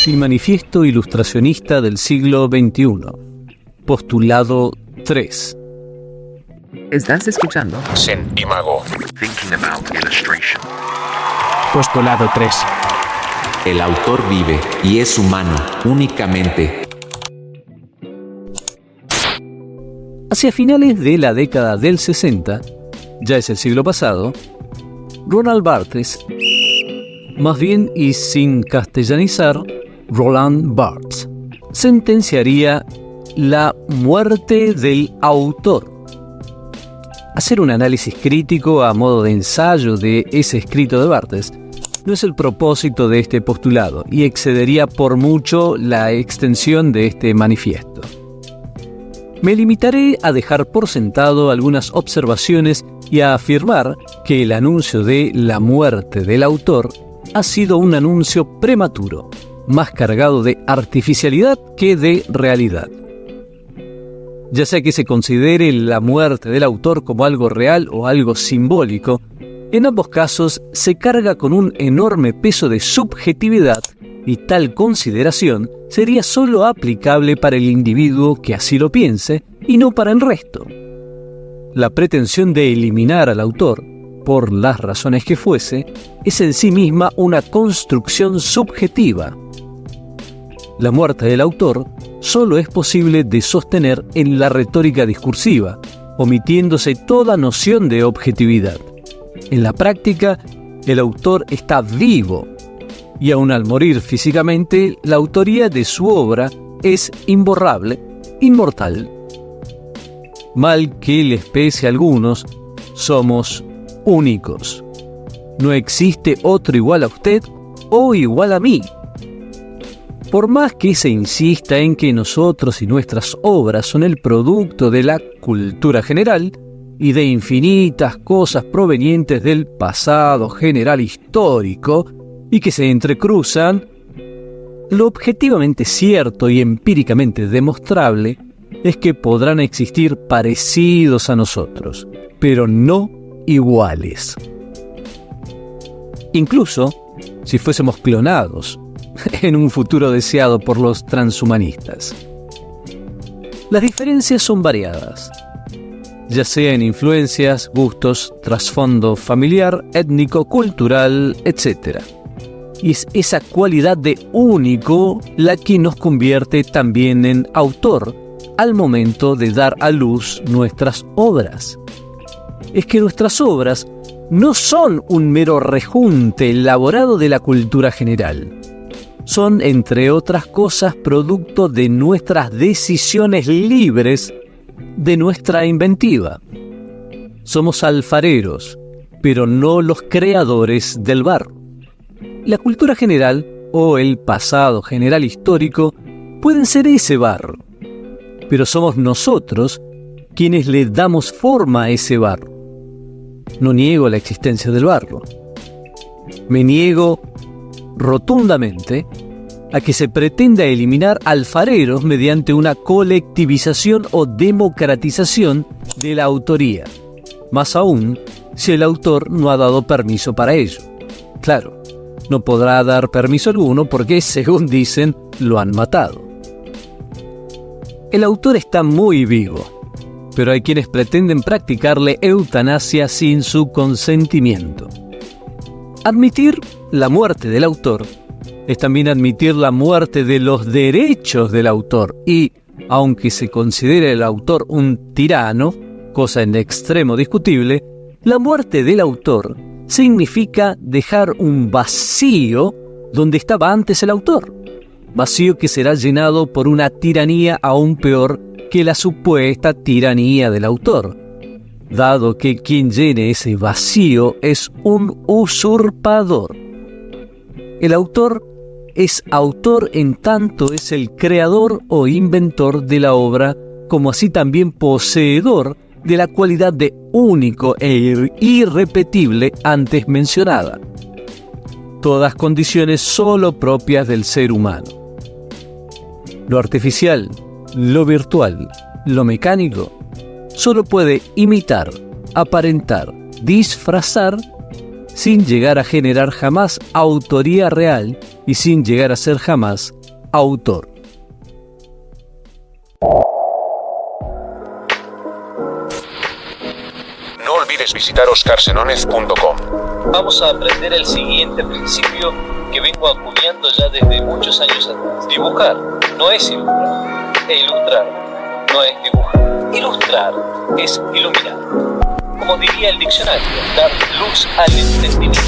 El manifiesto ilustracionista del siglo XXI. Postulado 3. Estás escuchando Zen Imago. Thinking about illustration. Postulado 3. El autor vive y es humano únicamente. Hacia finales de la década del 60, ya es el siglo pasado, Roland Barthes, más bien y sin castellanizar, Roland Barthes, sentenciaría la muerte del autor. Hacer un análisis crítico a modo de ensayo de ese escrito de Barthes no es el propósito de este postulado y excedería por mucho la extensión de este manifiesto. Me limitaré a dejar por sentado algunas observaciones y a afirmar que el anuncio de la muerte del autor ha sido un anuncio prematuro, más cargado de artificialidad que de realidad. Ya sea que se considere la muerte del autor como algo real o algo simbólico, en ambos casos se carga con un enorme peso de subjetividad y tal consideración sería solo aplicable para el individuo que así lo piense y no para el resto. La pretensión de eliminar al autor, por las razones que fuese, es en sí misma una construcción subjetiva. La muerte del autor solo es posible de sostener en la retórica discursiva, omitiéndose toda noción de objetividad. En la práctica, el autor está vivo, y aun al morir físicamente, la autoría de su obra es imborrable, inmortal. Mal que les pese a algunos, somos únicos. No existe otro igual a usted o igual a mí. Por más que se insista en que nosotros y nuestras obras son el producto de la cultura general y de infinitas cosas provenientes del pasado general histórico y que se entrecruzan, lo objetivamente cierto y empíricamente demostrable es que podrán existir parecidos a nosotros, pero no iguales. Incluso si fuésemos clonados en un futuro deseado por los transhumanistas. Las diferencias son variadas, ya sea en influencias, gustos, trasfondo familiar, étnico, cultural, etc. Y es esa cualidad de único la que nos convierte también en autor al momento de dar a luz nuestras obras. Es que nuestras obras no son un mero rejunte elaborado de la cultura general. Son, entre otras cosas, producto de nuestras decisiones libres, de nuestra inventiva. Somos alfareros, pero no los creadores del barro. La cultura general o el pasado general histórico pueden ser ese barro, pero somos nosotros quienes le damos forma a ese barro. No niego la existencia del barro. Me niego rotundamente a que se pretenda eliminar alfareros mediante una colectivización o democratización de la autoría, más aún si el autor no ha dado permiso para ello. Claro, no podrá dar permiso alguno porque, según dicen, lo han matado. El autor está muy vivo, pero hay quienes pretenden practicarle eutanasia sin su consentimiento. Admitir la muerte del autor es también admitir la muerte de los derechos del autor y, aunque se considere el autor un tirano, cosa en extremo discutible, la muerte del autor significa dejar un vacío donde estaba antes el autor, vacío que será llenado por una tiranía aún peor que la supuesta tiranía del autor, dado que quien llene ese vacío es un usurpador. El autor es autor en tanto es el creador o inventor de la obra, como así también poseedor de la cualidad de único e irrepetible antes mencionada. Todas condiciones solo propias del ser humano. Lo artificial, lo virtual, lo mecánico, solo puede imitar, aparentar, disfrazar sin llegar a generar jamás autoría real y sin llegar a ser jamás autor. No olvides visitar oscarsenonez.com. Vamos a aprender el siguiente principio que vengo acuñando ya desde muchos años atrás. Dibujar no es ilustrar, e ilustrar no es dibujar. Ilustrar es iluminar. Como diría el diccionario, dar luz al entendimiento.